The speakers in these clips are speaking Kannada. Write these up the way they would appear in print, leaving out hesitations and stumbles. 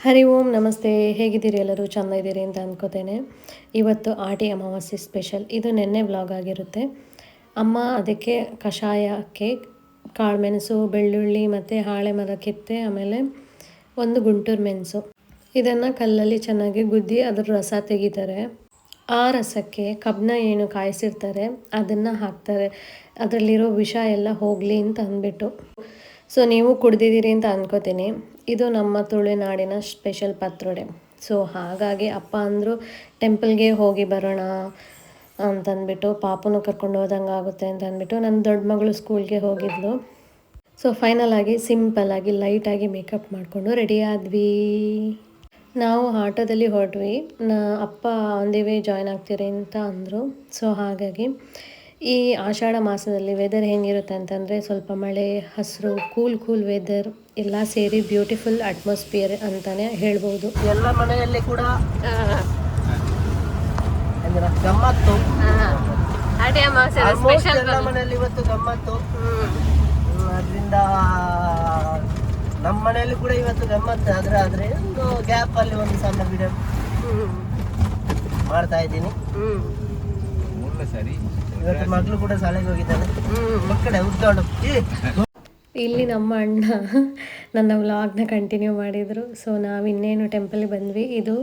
ಹರಿ ಓಂ ನಮಸ್ತೆ. ಹೇಗಿದ್ದೀರಿ? ಎಲ್ಲರೂ ಚೆಂದ ಇದ್ದೀರಿ ಅಂತ ಅಂದ್ಕೋತೇನೆ. ಇವತ್ತು ಆಟಿ ಅಮಾವಾಸ್ಯೆ ಸ್ಪೆಷಲ್. ಇದು ನೆನ್ನೆ ವ್ಲಾಗ್ ಆಗಿರುತ್ತೆ. ಅಮ್ಮ ಅದಕ್ಕೆ ಕಷಾಯಕ್ಕೆ ಕಾಳುಮೆಣಸು, ಬೆಳ್ಳುಳ್ಳಿ ಮತ್ತು ಹಾಳೆ ಮರ ಕಿತ್ತೆ, ಆಮೇಲೆ ಒಂದು ಗುಂಟೂರು ಮೆಣಸು, ಇದನ್ನು ಕಲ್ಲಲ್ಲಿ ಚೆನ್ನಾಗಿ ಗುದ್ದಿ ಅದರ ರಸ ತೆಗಿತಾರೆ. ಆ ರಸಕ್ಕೆ ಕಬ್ಬನ್ನ ಏನು ಕಾಯಿಸಿರ್ತಾರೆ ಅದನ್ನು ಹಾಕ್ತಾರೆ, ಅದರಲ್ಲಿರೋ ವಿಷ ಎಲ್ಲ ಹೋಗಲಿ ಅಂತ ಅಂದ್ಬಿಟ್ಟು. ಸೊ ನೀವು ಕುಡ್ದಿದ್ದೀರಿ ಅಂತ ಅಂದ್ಕೋತೀನಿ. ಇದು ನಮ್ಮ ತುಳುನಾಡಿನ ಸ್ಪೆಷಲ್ ಪತ್ರೊಡೆ. ಸೊ ಹಾಗಾಗಿ ಅಪ್ಪ ಅಂದರು ಟೆಂಪಲ್ಗೆ ಹೋಗಿ ಬರೋಣ ಅಂತಂದ್ಬಿಟ್ಟು, ಪಾಪನೂ ಕರ್ಕೊಂಡು ಹೋದಂಗೆ ಆಗುತ್ತೆ ಅಂತ ಅಂದ್ಬಿಟ್ಟು ನನ್ನ ದೊಡ್ಡ ಮಗಳು ಸ್ಕೂಲ್ಗೆ ಹೋಗಿದ್ಲು. ಸೊ ಫೈನಲ್ ಆಗಿ ಸಿಂಪಲ್ಲಾಗಿ ಲೈಟಾಗಿ ಮೇಕಪ್ ಮಾಡಿಕೊಂಡು ರೆಡಿ ಆದ್ವಿ. ನಾವು ಆಟೋದಲ್ಲಿ ಹೊರಟ್ವಿ. ಅಪ್ಪ ಆನ್ ದಿ ವೇ ಜಾಯ್ನ್ ಆಗ್ತೀರಿ ಅಂತ ಅಂದರು. ಸೊ ಹಾಗಾಗಿ ಈ ಆಷಾಢ ಮಾಸದಲ್ಲಿ ವೆದರ್ ಹೆಂಗಿರುತ್ತೆ ಅಂತಂದರೆ ಸ್ವಲ್ಪ ಮಳೆ, ಹಸಿರು, ಕೂಲ್ ವೆದರ್ ಎಲ್ಲ ಸೇರಿ ಬ್ಯೂಟಿಫುಲ್ ಅಟ್ಮಾಸ್ಫಿಯರ್ ಅಂತಲೇ ಹೇಳ್ಬೋದು. ಎಲ್ಲ ಮನೆಯಲ್ಲಿ ಕೂಡ ಗಮ್ಮತ್ತು. ಎಲ್ಲ ಮನೆಯಲ್ಲಿ ಇವತ್ತು ಗಮ್ಮತ್ತು. ಅದರಿಂದ ನಮ್ಮ ಮನೆಯಲ್ಲಿ ಕೂಡ ಇವತ್ತು ಗಮ್ಮತ್ತು. ಆದ್ರೆ ಒಂದು ಗ್ಯಾಪ್ ಅಲ್ಲಿ ಒಂದು ಸಣ್ಣ ವಿಡಿಯೋ ಮಾಡ್ತಾ ಇದ್ದೀನಿ. ಇವತ್ತು ಮಗಳು ಕೂಡ ಶಾಲೆಗೆ ಹೋಗಿದ್ದಾನೆ. ಮಕ್ಕಳೇ ಉದ್ದೋಡು ಇಲ್ಲಿ ನಮ್ಮ ಅಣ್ಣ ನನ್ನ ವ್ಲಾಗ್ನ ಕಂಟಿನ್ಯೂ ಮಾಡಿದರು. ಸೊ ನಾವು ಇನ್ನೇನು ಟೆಂಪಲ್ಗೆ ಬಂದ್ವಿ. ಇದು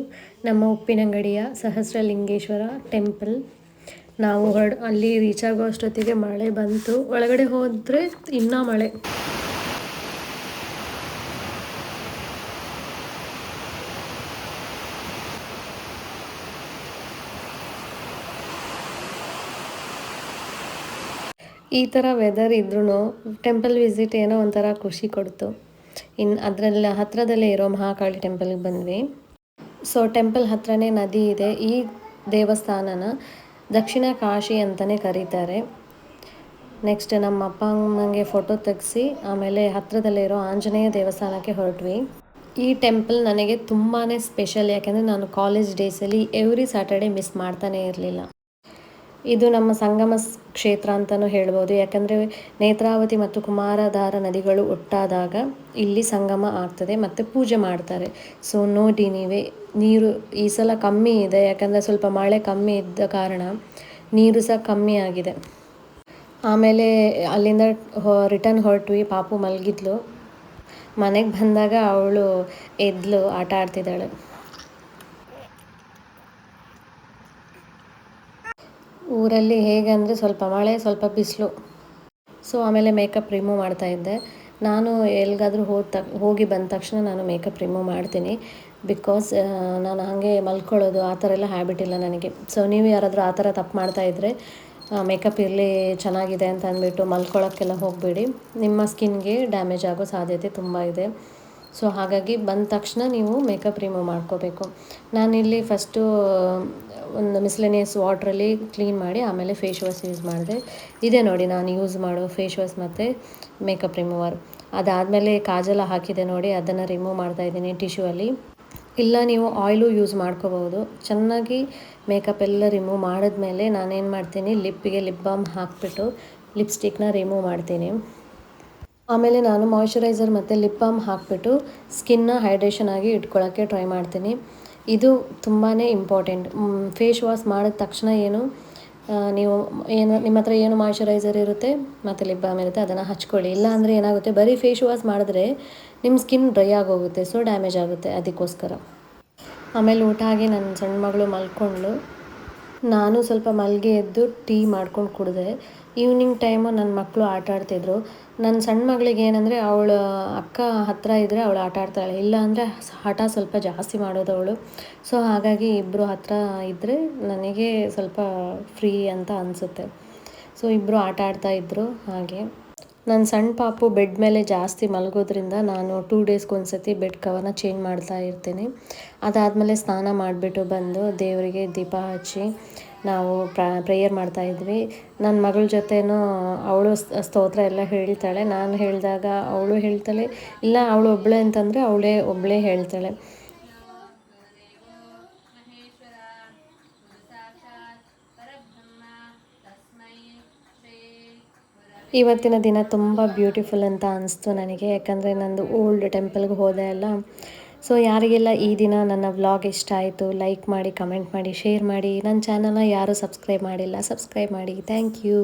ನಮ್ಮ ಉಪ್ಪಿನಂಗಡಿಯ ಸಹಸ್ರಲಿಂಗೇಶ್ವರ ಟೆಂಪಲ್. ನಾವು ಅಲ್ಲಿ ರೀಚ್ ಆಗೋ ಅಷ್ಟೊತ್ತಿಗೆ ಮಳೆ ಬಂತು. ಒಳಗಡೆ ಹೋದರೆ ಇನ್ನೂ ಮಳೆ. ಈ ಥರ ವೆದರ್ ಇದ್ರೂ ಟೆಂಪಲ್ ವಿಸಿಟ್ ಏನೋ ಒಂಥರ ಖುಷಿ ಕೊಡ್ತು. ಇನ್ನು ಅದರಲ್ಲಿ ಹತ್ತಿರದಲ್ಲೇ ಇರೋ ಮಹಾಕಾಳಿ ಟೆಂಪಲ್ಗೆ ಬಂದ್ವಿ. ಸೊ ಟೆಂಪಲ್ ಹತ್ರನೇ ನದಿ ಇದೆ. ಈ ದೇವಸ್ಥಾನನ ದಕ್ಷಿಣ ಕಾಶಿ ಅಂತಲೇ ಕರೀತಾರೆ. ನೆಕ್ಸ್ಟ್ ನಮ್ಮ ಅಪ್ಪ ಅಮ್ಮಂಗೆ ಫೋಟೋ ತೆಗೆಸಿ ಆಮೇಲೆ ಹತ್ತಿರದಲ್ಲೇ ಇರೋ ಆಂಜನೇಯ ದೇವಸ್ಥಾನಕ್ಕೆ ಹೊರಟ್ವಿ. ಈ ಟೆಂಪಲ್ ನನಗೆ ತುಂಬಾ ಸ್ಪೆಷಲ್, ಯಾಕೆಂದರೆ ನಾನು ಕಾಲೇಜ್ ಡೇಸಲ್ಲಿ ಎವ್ರಿ ಸ್ಯಾಟರ್ಡೇ ಮಿಸ್ ಮಾಡ್ತಾನೇ ಇರಲಿಲ್ಲ. ಇದು ನಮ್ಮ ಸಂಗಮ ಕ್ಷೇತ್ರ ಅಂತಲೂ ಹೇಳ್ಬೋದು, ಯಾಕಂದರೆ ನೇತ್ರಾವತಿ ಮತ್ತು ಕುಮಾರಧಾರ ನದಿಗಳು ಒಟ್ಟಾದಾಗ ಇಲ್ಲಿ ಸಂಗಮ ಆಗ್ತದೆ ಮತ್ತು ಪೂಜೆ ಮಾಡ್ತಾರೆ. ಸೊ ನೋಡಿ ನೀವೇ, ನೀರು ಈ ಸಲ ಕಮ್ಮಿ ಇದೆ, ಯಾಕಂದರೆ ಸ್ವಲ್ಪ ಮಳೆ ಕಮ್ಮಿ ಇದ್ದ ಕಾರಣ ನೀರು ಸಹ ಕಮ್ಮಿ ಆಗಿದೆ. ಆಮೇಲೆ ಅಲ್ಲಿಂದ ರಿಟರ್ನ್ ಹೊರಟ್ವಿ. ಪಾಪು ಮಲಗಿದ್ಲು. ಮನೆಗೆ ಬಂದಾಗ ಅವಳು ಎದ್ಲು ಆಟ ಆಡ್ತಿದ್ದಾಳೆ. ಊರಲ್ಲಿ ಹೇಗೆ ಅಂದರೆ ಸ್ವಲ್ಪ ಮಳೆ, ಸ್ವಲ್ಪ ಬಿಸಿಲು. ಸೊ ಆಮೇಲೆ ಮೇಕಪ್ ರಿಮೂವ್ ಮಾಡ್ತಾಯಿದ್ದೆ. ನಾನು ಎಲ್ಲಿಗಾದ್ರೂ ಹೋಗಿ ಬಂದ ತಕ್ಷಣ ನಾನು ಮೇಕಪ್ ರಿಮೂವ್ ಮಾಡ್ತೀನಿ. ಬಿಕಾಸ್ ನಾನು ಹಾಗೆ ಮಲ್ಕೊಳ್ಳೋದು ಆ ಥರ ಎಲ್ಲ ಹ್ಯಾಬಿಟ್ ಇಲ್ಲ ನನಗೆ. ಸೊ ನೀವು ಯಾರಾದರೂ ಆ ಥರ ತಪ್ಪು ಮಾಡ್ತಾಯಿದ್ರೆ ಮೇಕಪ್ ಇರಲಿ ಚೆನ್ನಾಗಿದೆ ಅಂತ ಅಂದ್ಬಿಟ್ಟು ಮಲ್ಕೊಳ್ಳೋಕ್ಕೆಲ್ಲ ಹೋಗಬೇಡಿ. ನಿಮ್ಮ ಸ್ಕಿನ್ಗೆ ಡ್ಯಾಮೇಜ್ ಆಗೋ ಸಾಧ್ಯತೆ ತುಂಬ ಇದೆ. ಸೊ ಹಾಗಾಗಿ ಬಂದ ತಕ್ಷಣ ನೀವು ಮೇಕಪ್ ರಿಮೂವ್ ಮಾಡ್ಕೋಬೇಕು. ನಾನಿಲ್ಲಿ ಫಸ್ಟು ಒಂದು ಮಿಸ್ಲೆನಿಯಸ್ ವಾಟ್ರಲ್ಲಿ ಕ್ಲೀನ್ ಮಾಡಿ ಆಮೇಲೆ ಫೇಸ್ ವಾಶ್ ಯೂಸ್ ಮಾಡಿದೆ. ಇದೆ ನೋಡಿ ನಾನು ಯೂಸ್ ಮಾಡೋ ಫೇಸ್ ವಾಶ್ ಮತ್ತು ಮೇಕಪ್ ರಿಮೂವರ್. ಅದಾದಮೇಲೆ ಕಾಜಲ ಹಾಕಿದೆ ನೋಡಿ, ಅದನ್ನು ರಿಮೂವ್ ಮಾಡ್ತಾಯಿದ್ದೀನಿ ಟಿಶ್ಯೂ ಅಲ್ಲಿ. ಇಲ್ಲ ನೀವು ಆಯಿಲು ಯೂಸ್ ಮಾಡ್ಕೋಬೋದು. ಚೆನ್ನಾಗಿ ಮೇಕಪ್ ಎಲ್ಲ ರಿಮೂವ್ ಮಾಡಿದ್ಮೇಲೆ ನಾನೇನು ಮಾಡ್ತೀನಿ, ಲಿಪ್ಪಿಗೆ ಲಿಪ್ ಬಾಮ್ ಹಾಕಿಬಿಟ್ಟು ಲಿಪ್ಸ್ಟಿಕ್ನ ರಿಮೂವ್ ಮಾಡ್ತೀನಿ. ಆಮೇಲೆ ನಾನು ಮಾಯ್ಶ್ಚರೈಸರ್ ಮತ್ತು ಲಿಪ್ ಬಾಮ್ ಹಾಕಿಬಿಟ್ಟು ಸ್ಕಿನ್ನ ಹೈಡ್ರೇಷನ್ ಆಗಿ ಇಟ್ಕೊಳ್ಳೋಕ್ಕೆ ಟ್ರೈ ಮಾಡ್ತೀನಿ. ಇದು ತುಂಬಾ ಇಂಪಾರ್ಟೆಂಟ್. ಫೇಸ್ ವಾಶ್ ಮಾಡಿದ ತಕ್ಷಣ ನೀವು ನಿಮ್ಮ ಹತ್ರ ಏನು ಮಾಯ್ಶ್ಚರೈಸರ್ ಇರುತ್ತೆ ಮತ್ತು ಲಿಪ್ ಬಾಮ್ ಇರುತ್ತೆ ಅದನ್ನು ಹಚ್ಕೊಳ್ಳಿ. ಇಲ್ಲ ಅಂದರೆ ಏನಾಗುತ್ತೆ, ಬರೀ ಫೇಸ್ ವಾಶ್ ಮಾಡಿದ್ರೆ ನಿಮ್ಮ ಸ್ಕಿನ್ ಡ್ರೈ ಆಗೋಗುತ್ತೆ, ಸೊ ಡ್ಯಾಮೇಜ್ ಆಗುತ್ತೆ. ಅದಕ್ಕೋಸ್ಕರ ಆಮೇಲೆ ಊಟ ಆಗಿ ನನ್ನ ಸಣ್ಣ ಮಗಳು ಮಲ್ಕೊಂಡ್ಳು. ನಾನು ಸ್ವಲ್ಪ ಮಲ್ಗೆ ಎದ್ದು ಟೀ ಮಾಡ್ಕೊಂಡು ಕುಡಿದೆ. ಈವ್ನಿಂಗ್ ಟೈಮು ನನ್ನ ಮಕ್ಕಳು ಆಟ ಆಡ್ತಿದ್ರು. ನನ್ನ ಸಣ್ಣ ಮಗಳಿಗೆ ಏನಂದರೆ ಅವಳು ಅಕ್ಕ ಹತ್ತಿರ ಇದ್ದರೆ ಅವಳು ಆಟ ಆಡ್ತಾಳೆ, ಇಲ್ಲ ಅಂದರೆ ಹಠ ಸ್ವಲ್ಪ ಜಾಸ್ತಿ ಮಾಡೋದು ಅವಳು. ಸೊ ಹಾಗಾಗಿ ಇಬ್ಬರು ಹತ್ತಿರ ಇದ್ದರೆ ನನಗೆ ಸ್ವಲ್ಪ ಫ್ರೀ ಅಂತ ಅನಿಸುತ್ತೆ. ಸೊ ಇಬ್ಬರು ಆಟ ಆಡ್ತಾಯಿದ್ರು. ಹಾಗೆ ನನ್ನ ಸಣ್ಣ ಪಾಪು ಬೆಡ್ ಮೇಲೆ ಜಾಸ್ತಿ ಮಲಗೋದ್ರಿಂದ ನಾನು 2 ಡೇಸ್ಗೆ ಒಂದ್ಸತಿ ಬೆಡ್ ಕವರ್ನ ಚೇಂಜ್ ಮಾಡ್ತಾ ಇರ್ತೀನಿ. ಅದಾದಮೇಲೆ ಸ್ನಾನ ಮಾಡಿಬಿಟ್ಟು ಬಂದು ದೇವರಿಗೆ ದೀಪ ಹಚ್ಚಿ ನಾವು ಪ್ರೇಯರ್ ಮಾಡ್ತಾಯಿದ್ವಿ. ನನ್ನ ಮಗಳ ಜೊತೆನೂ ಅವಳು ಸ್ತೋತ್ರ ಎಲ್ಲ ಹೇಳ್ತಾಳೆ. ನಾನು ಹೇಳಿದಾಗ ಅವಳು ಹೇಳ್ತಾಳೆ, ಇಲ್ಲ ಅವಳು ಒಬ್ಬಳೇ ಅಂತಂದರೆ ಒಬ್ಬಳೇ ಹೇಳ್ತಾಳೆ. ಇವತ್ತಿನ ದಿನ ತುಂಬ ಬ್ಯೂಟಿಫುಲ್ ಅಂತ ಅನಿಸ್ತು ನನಗೆ. ಯಾಕಂದರೆ ನಂದು ಓಲ್ಡ್ ಟೆಂಪಲ್ಗೆ ಹೋದೆ ಅಲ್ಲ, ಸೊ ಯಾರಿಗೆಲ್ಲ ಈ ದಿನ ನನ್ನ ವ್ಲಾಗ್ ಇಷ್ಟ ಆಯಿತು ಲೈಕ್ ಮಾಡಿ, ಕಮೆಂಟ್ ಮಾಡಿ, ಶೇರ್ ಮಾಡಿ. ನನ್ನ ಚಾನಲ್ನ ಯಾರೂ ಸಬ್ಸ್ಕ್ರೈಬ್ ಮಾಡಿಲ್ಲ, ಸಬ್ಸ್ಕ್ರೈಬ್ ಮಾಡಿ. Thank you.